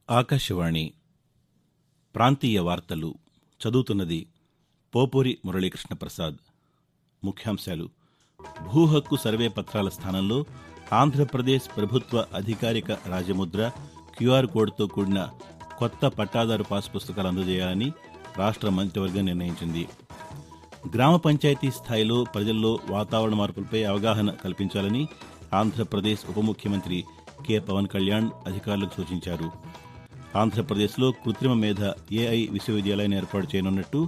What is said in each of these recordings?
ఆకాశవాణి ప్రాంతీయ వార్తలు చదువుతున్నది పోపూరి మురళీకృష్ణ ప్రసాద్. ముఖ్యాంశాలు: భూ హక్కు సర్వే పత్రాల స్థానంలో ఆంధ్రప్రదేశ్ ప్రభుత్వ అధికారిక రాజముద్ర క్యూఆర్ కోడ్తో కూడిన కొత్త పట్టాదారు పాస్ పుస్తకాలు అందజేయాలని రాష్ట్ర మంత్రివర్గం నిర్ణయించింది. గ్రామ పంచాయతీ స్థాయిలో ప్రజల్లో వాతావరణ మార్పులపై అవగాహన కల్పించాలని ఆంధ్రప్రదేశ్ ఉప ముఖ్యమంత్రి కె. పవన్ కళ్యాణ్ అధికారులకు సూచించారు. ఆంధ్రప్రదేశ్లో కృత్రిమ మేధ ఏఐ విశ్వవిద్యాలయాన్ని ఏర్పాటు చేయనున్నట్టు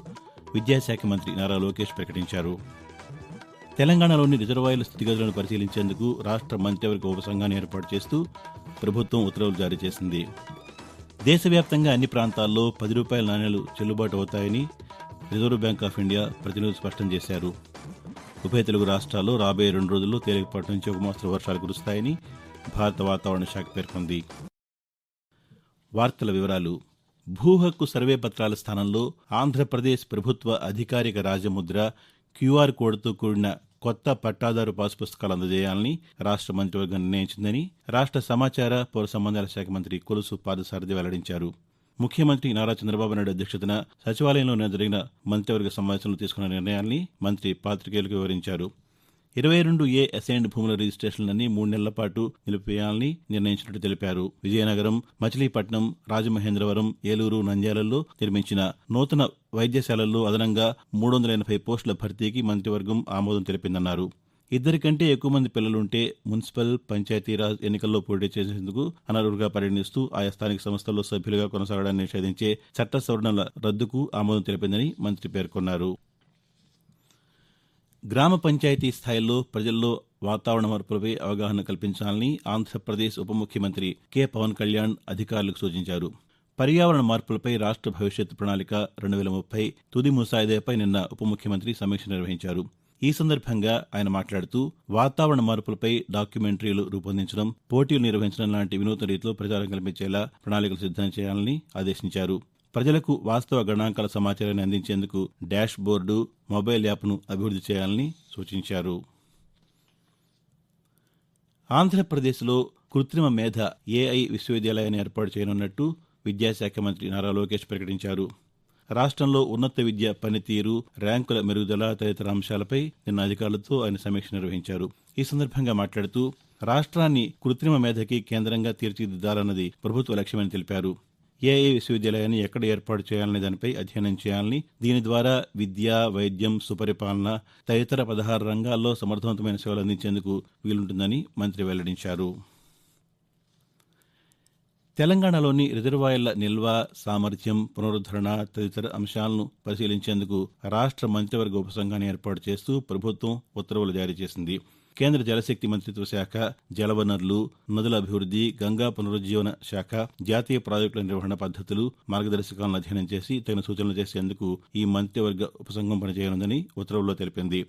విద్యాశాఖ మంత్రి నారా లోకేష్ ప్రకటించారు. తెలంగాణలోని రిజర్వాయర్ల స్థితిగతులను పరిశీలించేందుకు రాష్ట్ర మంత్రివర్గ ఉపసంఘాన్ని ఏర్పాటు చేస్తూ ప్రభుత్వం ఉత్తర్వులు జారీ చేసింది. దేశవ్యాప్తంగా అన్ని ప్రాంతాల్లో రూ. 10 నాణేలు చెల్లుబాటు అవుతాయని రిజర్వ్ బ్యాంక్ ఆఫ్ ఇండియా ప్రతినిధులు స్పష్టం చేశారు. ఉభయ తెలుగు రాష్ట్రాల్లో రాబోయే 2 రోజుల్లో తేలికపాటి నుంచి ఒక మోస్తరు వర్షాలు కురుస్తాయని భారత వాతావరణ శాఖ పేర్కొంది. వార్తల వివరాలు: భూ హక్కు సర్వే పత్రాల స్థానంలో ఆంధ్రప్రదేశ్ ప్రభుత్వ అధికారిక రాజముద్ర క్యూఆర్ కోడ్తో కూడిన కొత్త పట్టాదారు పాస్ పుస్తకాలు అందజేయాలని రాష్ట్ర మంత్రివర్గం నిర్ణయించిందని రాష్ట్ర సమాచార పౌర సంబంధాల శాఖ మంత్రి కొలుసు పార్థసారథి వెల్లడించారు. ముఖ్యమంత్రి నారా చంద్రబాబు నాయుడు అధ్యక్షతన సచివాలయంలో జరిగిన మంత్రివర్గ సమావేశంలో తీసుకున్న నిర్ణయాన్ని మంత్రి పాతికేయులకు వివరించారు. 22A అసైన్డ్ భూముల రిజిస్ట్రేషన్లన్నీ 3 నెలల పాటు నిలిపివేయాలని నిర్ణయించినట్టు తెలిపారు. విజయనగరం, మచిలీపట్నం, రాజమహేంద్రవరం, ఏలూరు, నంద్యాలలో నిర్మించిన నూతన వైద్యశాలల్లో అదనంగా 380 పోస్టుల భర్తీకి మంత్రివర్గం ఆమోదం తెలిపిందన్నారు. 2 కంటే ఎక్కువ మంది పిల్లలుంటే మున్సిపల్, పంచాయతీరాజ్ ఎన్నికల్లో పోటీ చేసేందుకు అనర్హులుగా పరిగణిస్తూ ఆయా స్థానిక సంస్థల్లో సభ్యులుగా కొనసాగడాన్ని నిషేధించే చట్ట సవరణల రద్దుకు ఆమోదం తెలిపిందని మంత్రి పేర్కొన్నారు. గ్రామ పంచాయతీ స్థాయిలో ప్రజల్లో వాతావరణ మార్పులపై అవగాహన కల్పించాలని ఆంధ్రప్రదేశ్ ఉప ముఖ్యమంత్రి కె. పవన్ కళ్యాణ్ అధికారులకు సూచించారు. పర్యావరణ మార్పులపై రాష్ట్ర భవిష్యత్ ప్రణాళిక 2030 తుది ముసాయిదాపై నిన్న ఉప ముఖ్యమంత్రి సమీక్ష నిర్వహించారు. ఈ సందర్భంగా ఆయన మాట్లాడుతూ వాతావరణ మార్పులపై డాక్యుమెంటరీలు రూపొందించడం, పోటీలు నిర్వహించడం లాంటి వినూత్న రీతిలో ప్రచారం కల్పించేలా ప్రణాళికలు సిద్దం చేయాలని ఆదేశించారు. ప్రజలకు వాస్తవ గణాంకాల సమాచారాన్ని అందించేందుకు డాష్ బోర్డు, మొబైల్ యాప్ను అభివృద్ధి చేయాలని సూచించారు. ఆంధ్రప్రదేశ్లో కృత్రిమ మేధ ఏఐ విశ్వవిద్యాలయాన్ని ఏర్పాటు చేయనున్నట్టు విద్యాశాఖ మంత్రి నారా లోకేష్ ప్రకటించారు. రాష్ట్రంలో ఉన్నత విద్య పనితీరు, ర్యాంకుల మెరుగుదల తదితర అంశాలపై నిన్న అధికారులతో ఆయన సమీక్ష నిర్వహించారు. ఈ సందర్భంగా మాట్లాడుతూ రాష్ట్రాన్ని కృత్రిమ మేధకి కేంద్రంగా తీర్చిదిద్దాలన్నది ప్రభుత్వ లక్ష్యమని తెలిపారు. ఏఐ విశ్వవిద్యాలయాన్ని ఎక్కడ ఏర్పాటు చేయాలనే దానిపై అధ్యయనం చేయాలని, దీని ద్వారా విద్య, వైద్యం, సుపరిపాలన తదితర 16 రంగాల్లో సమర్థవంతమైన సేవలు అందించేందుకు వీలుంటుందని మంత్రి వెల్లడించారు. తెలంగాణలోని రిజర్వాయర్ల నిల్వ, సామర్థ్యం, పునరుద్దరణ తదితర అంశాలను పరిశీలించేందుకు రాష్ట్ర మంత్రివర్గ ఉపసంఘాన్ని ఏర్పాటు చేస్తూ ప్రభుత్వం ఉత్తర్వులు జారీ చేసింది. కేంద్ర జలశక్తి మంత్రిత్వ శాఖ, జలవనరులు, నదుల అభివృద్ధి, గంగా పునరుజ్జీవన శాఖ జాతీయ ప్రాజెక్టుల నిర్వహణ పద్ధతులు, మార్గదర్శకాలను అధ్యయనం చేసి తగిన సూచనలు చేసేందుకు ఈ మంత్రివర్గ ఉపసంఘం పనిచేయనుందని ఉత్తర్వుల్లో తెలిపింది.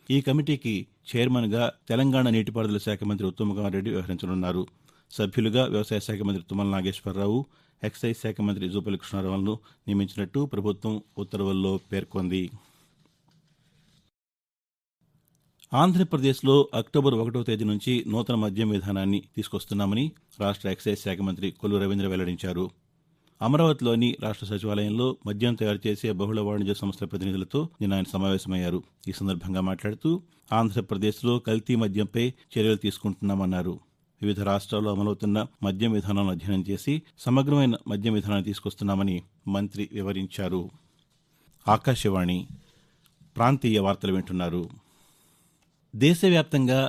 ఈ కమిటీకి చైర్మన్గా తెలంగాణ నీటిపారుదల శాఖ మంత్రి ఉత్తమ్ కుమార్ రెడ్డి వ్యవహరించనున్నారు. సభ్యులుగా వ్యవసాయ శాఖ మంత్రి తుమ్మల నాగేశ్వరరావు, ఎక్సైజ్ శాఖ మంత్రి జూపల్లి కృష్ణారావులను నియమించినట్టు ప్రభుత్వం ఉత్తర్వుల్లో పేర్కొంది. ఆంధ్రప్రదేశ్లో అక్టోబర్ 1వ తేదీ నుంచి నూతన మద్యం విధానాన్ని తీసుకొస్తున్నామని రాష్ట్ర ఎక్సైజ్ శాఖ మంత్రి కొల్లు రవీంద్ర వెల్లడించారు. అమరావతిలోని రాష్ట్ర సచివాలయంలో మద్యం తయారు చేసే బహుళ వాణిజ్య సంస్థల ప్రతినిధులతో నిన్న ఆయన సమావేశమయ్యారు. ఈ సందర్భంగా మాట్లాడుతూ ఆంధ్రప్రదేశ్లో కల్తీ మద్యంపై చర్యలు తీసుకుంటున్నామన్నారు. వివిధ రాష్ట్రాల్లో అమలవుతున్న మద్యం విధానాలను అధ్యయనం చేసి సమగ్రమైన మద్యం విధానాన్ని తీసుకొస్తున్నామని మంత్రి వివరించారు. ఆకాశవాణి ప్రాంతీయ వార్తలు వింటున్నారు. దేశవ్యాప్తంగా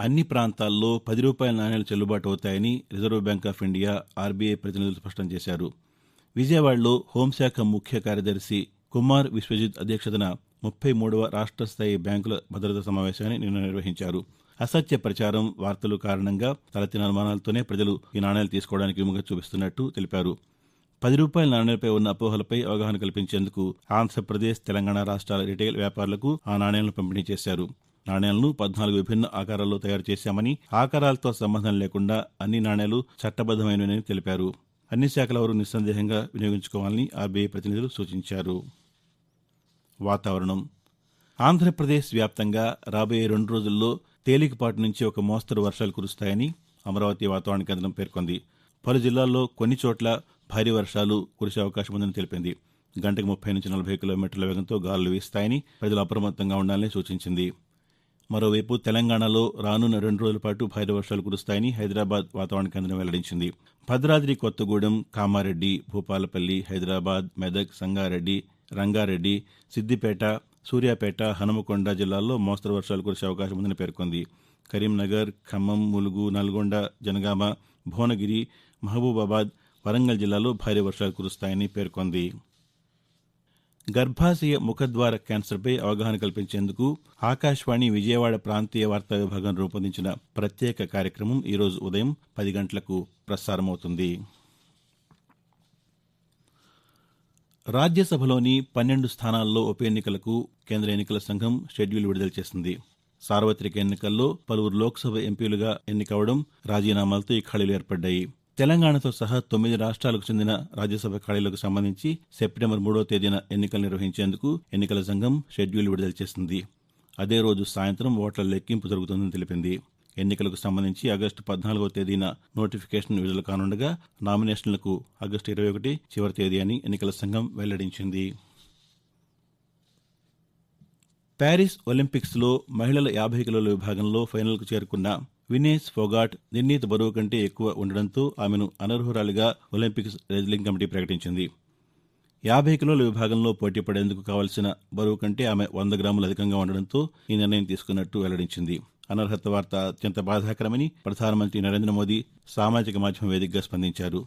అన్ని ప్రాంతాల్లో రూ. 10 నాణేలు చెల్లుబాటు అవుతాయని reserve bank of India RBI ప్రతినిధులు స్పష్టం చేశారు. విజయవాడలో హోంశాఖ ముఖ్య కార్యదర్శి కుమార్ విశ్వజిత్ అధ్యక్షతన 33వ రాష్ట్ర స్థాయి బ్యాంకుల భద్రతా సమావేశాన్ని నిన్న నిర్వహించారు. అసత్య ప్రచారం, వార్తలు కారణంగా తలెత్తిన అనుమానాలతోనే ప్రజలు ఈ నాణేలు తీసుకోవడానికి విముఖత చూపిస్తున్నట్టు తెలిపారు. రూ. 10 నాణేలపై ఉన్న అపోహలపై అవగాహన కల్పించేందుకు ఆంధ్రప్రదేశ్, తెలంగాణ రాష్ట్రాల రిటైల్ వ్యాపారులకు ఆ నాణేలను పంపిణీ చేశారు. నాణేలను 14 విభిన్న ఆకారాల్లో తయారు చేశామని, ఆకారాలతో సంబంధం లేకుండా అన్ని నాణేలు చట్టబద్దమైనవని తెలిపారు. అన్ని శాఖల వారు నిస్సందేహంగా వినియోగించుకోవాలని ఆర్బీఐ ప్రతినిధులు సూచించారు. వాతావరణం: ఆంధ్రప్రదేశ్ వ్యాప్తంగా రాబోయే 2 రోజుల్లో తేలికపాటి నుంచి ఒక మోస్తరు వర్షాలు కురుస్తాయని అమరావతి వాతావరణ కేంద్రం పేర్కొంది. పలు జిల్లాల్లో కొన్ని చోట్ల భారీ వర్షాలు కురిసే అవకాశం ఉందని తెలిపింది. గంటకు 30 నుంచి 40 కిలోమీటర్ల వేగంతో గాలులు వీస్తాయని ప్రజలు అప్రమత్తంగా ఉండాలని సూచించింది. మరోవైపు తెలంగాణలో రానున్న 2 రోజుల పాటు భారీ వర్షాలు కురుస్తాయని హైదరాబాద్ వాతావరణ కేంద్రం వెల్లడించింది. భద్రాద్రి కొత్తగూడెం, కామారెడ్డి, భూపాలపల్లి, హైదరాబాద్, మెదక్, సంగారెడ్డి, రంగారెడ్డి, సిద్దిపేట, సూర్యాపేట, హనుమకొండ జిల్లాల్లో మోస్తరు వర్షాలు కురిసే అవకాశం ఉందని పేర్కొంది. కరీంనగర్, ఖమ్మం, ములుగు, నల్గొండ, జనగామ, భువనగిరి, మహబూబాబాద్, వరంగల్ జిల్లాలో భారీ వర్షాలు కురుస్తాయని పేర్కొంది. గర్భాశయ ముఖద్వార క్యాన్సర్పై అవగాహన కల్పించేందుకు ఆకాశవాణి విజయవాడ ప్రాంతీయ వార్తా విభాగం రూపొందించిన ప్రత్యేక కార్యక్రమం ఈరోజు ఉదయం 10 గంటలకు ప్రసారమవుతుంది. రాజ్యసభలోని 12 స్థానాల్లో ఉప ఎన్నికలకు కేంద్ర ఎన్నికల సంఘం షెడ్యూల్ విడుదల చేసింది. సార్వత్రిక ఎన్నికల్లో పలువురు లోక్సభ ఎంపీలుగా ఎన్నికవడం, రాజీనామాలతో ఈ ఖాళీలు ఏర్పడ్డాయి. తెలంగాణతో సహా 9 రాష్ట్రాలకు చెందిన రాజ్యసభ ఖాళీలకు సంబంధించి సెప్టెంబర్ 3వ తేదీన ఎన్నికలు నిర్వహించేందుకు ఎన్నికల సంఘం షెడ్యూల్ విడుదల చేసింది. అదే రోజు సాయంత్రం ఓట్ల లెక్కింపు జరుగుతుందని తెలిపింది. ఎన్నికలకు సంబంధించి ఆగస్టు 14వ తేదీన నోటిఫికేషన్ విడుదల కానుండగా నామినేషన్లకు ఆగస్టు 21 చివరి తేదీ అని ఎన్నికల సంఘం వెల్లడించింది. ప్యారిస్ ఒలింపిక్స్లో మహిళల 50 కిలోల విభాగంలో ఫైనల్కు చేరుకున్న వినేష్ ఫోగాట్ నిర్ణీత బరువు కంటే ఎక్కువ ఉండడంతో ఆమెను అనర్హురాలిగా ఒలింపిక్స్ రెజ్లింగ్ కమిటీ ప్రకటించింది. 50 కిలోల విభాగంలో పోటీ పడేందుకు కావలసిన బరువు కంటే ఆమె 100 గ్రాములు అధికంగా ఉండడంతో ఈ నిర్ణయం తీసుకున్నట్టు వెల్లడించింది. అనర్హత వార్త అత్యంత బాధాకరమని ప్రధానమంత్రి నరేంద్ర మోదీ సామాజిక మాధ్యమం వేదికగా స్పందించారు.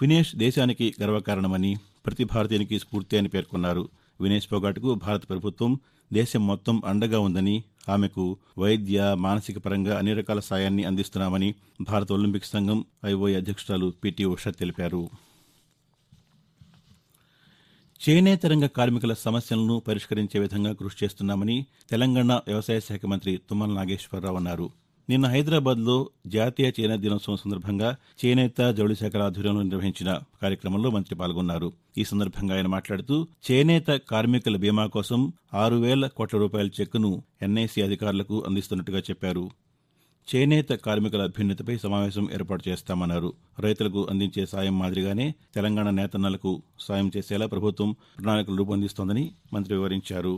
వినేష్ దేశానికి గర్వకారణమని, ప్రతి భారతీయునికి స్ఫూర్తి అని పేర్కొన్నారు. వినేష్ ఫోగాట్కు భారత ప్రభుత్వం, దేశం మొత్తం అండగా ఉందని, ఆమెకు వైద్య, మానసిక పరంగా అన్ని రకాల సాయాన్ని అందిస్తున్నామని భారత ఒలింపిక్ సంఘం ఐఓఏ అధ్యక్షురాలు పీటీ ఉష తెలిపారు. చేనేత రంగ కార్మికుల సమస్యలను పరిష్కరించే విధంగా కృషి చేస్తున్నామని తెలంగాణ వ్యవసాయ శాఖ మంత్రి తుమ్మల నాగేశ్వరరావు అన్నారు. నిన్న హైదరాబాద్లో జాతీయ చేనేత దినోత్సవం సందర్భంగా చేనేత, జౌళి శాఖల ఆధ్వర్యంలో నిర్వహించిన కార్యక్రమంలో మంత్రి పాల్గొన్నారు. ఈ సందర్భంగా ఆయన మాట్లాడుతూ చేనేత కార్మికుల బీమా కోసం 6,000 కోట్ల రూపాయల చెక్కును ఎన్ఐసి అధికారులకు అందిస్తున్నట్టుగా చెప్పారు. చేనేత కార్మికుల అభ్యున్నతిపై సమావేశం ఏర్పాటు చేస్తామన్నారు. రైతులకు అందించే సాయం మాదిరిగానే తెలంగాణ నేతన్నలకు సాయం చేసేలా ప్రభుత్వం ప్రణాళికలు రూపొందిస్తోందని మంత్రి వివరించారు.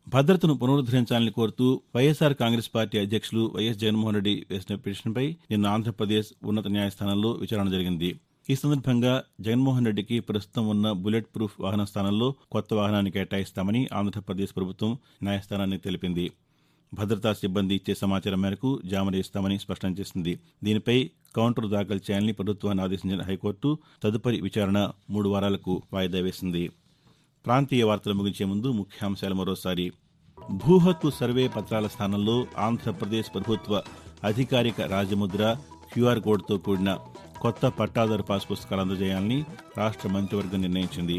భద్రతను పునరుద్దరించాలని కోరుతూ వైఎస్ఆర్ కాంగ్రెస్ పార్టీ అధ్యక్షులు వైఎస్ జగన్మోహన్ రెడ్డి వేసిన పిటిషన్పై నిన్న ఆంధ్రప్రదేశ్ ఉన్నత న్యాయస్థానంలో విచారణ జరిగింది. ఈ సందర్భంగా జగన్మోహన్ రెడ్డికి ప్రస్తుతం ఉన్న బుల్లెట్ ప్రూఫ్ వాహనం స్థానంలో కొత్త వాహనాన్ని కేటాయిస్తామని ఆంధ్రప్రదేశ్ ప్రభుత్వం న్యాయస్థానానికి తెలిపింది. భద్రతా సిబ్బంది ఇచ్చే సమాచారం మేరకు జామరు ఇస్తామని స్పష్టం చేసింది. దీనిపై కౌంటర్ దాఖలు చేయాలని ప్రభుత్వాన్ని ఆదేశించిన హైకోర్టు తదుపరి విచారణ 3 వారాలకు వాయిదా వేసింది. ప్రాంతీయ వార్తలు ముగించే ముందు ముఖ్యాంశాలు మరోసారి. భూ హక్కు సర్వే పత్రాల స్థానంలో ఆంధ్రప్రదేశ్ ప్రభుత్వ అధికారిక రాజముద్ర, క్యూఆర్ కోడ్తో కూడిన కొత్త పట్టాదారు పాస్ పుస్తకాలు అందజేయాలని రాష్ట్ర మంత్రివర్గం నిర్ణయించింది.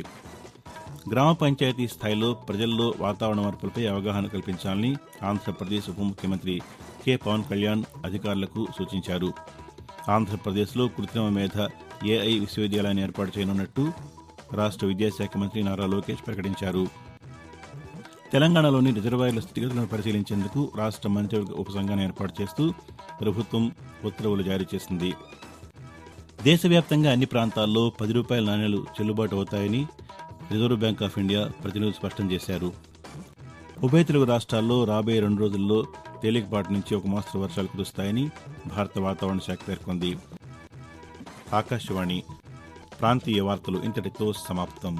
గ్రామ పంచాయతీ స్థాయిలో ప్రజల్లో వాతావరణ మార్పులపై అవగాహన కల్పించాలని ఆంధ్రప్రదేశ్ ఉప ముఖ్యమంత్రి కె పవన్ కళ్యాణ్ అధికారులకు సూచించారు. ఆంధ్రప్రదేశ్లో కృత్రిమ మేధ ఏఐ విశ్వవిద్యాలయాన్ని ఏర్పాటు చేయనున్నట్టు రాష్ట్ర విద్యాశాఖ మంత్రి నారా లోకేష్ ప్రకటించారు. తెలంగాణలోని రిజర్వాయర్ల స్థితిగతులను పరిశీలించేందుకు రాష్ట్ర మంత్రివర్గ ఉపసంఘాన్ని ఏర్పాటు చేస్తూ ప్రభుత్వం ఉత్తర్వులు జారీ చేసింది. దేశవ్యాప్తంగా అన్ని ప్రాంతాల్లో 10 రూపాయల నాణేలు చెల్లుబాటు అవుతాయని రిజర్వ్ బ్యాంక్ ఆఫ్ ఇండియా ప్రతినిధులు స్పష్టం చేశారు. ఉభయ తెలుగు రాష్ట్రాల్లో రాబోయే 2 రోజుల్లో తేలికపాటి నుంచి ఒక మోస్తరు వర్షాలు కురుస్తాయని భారత వాతావరణ శాఖ పేర్కొంది. ఆకాశవాణి ప్రాంతీయ వార్తలు ఇంతటితో సమాప్తం.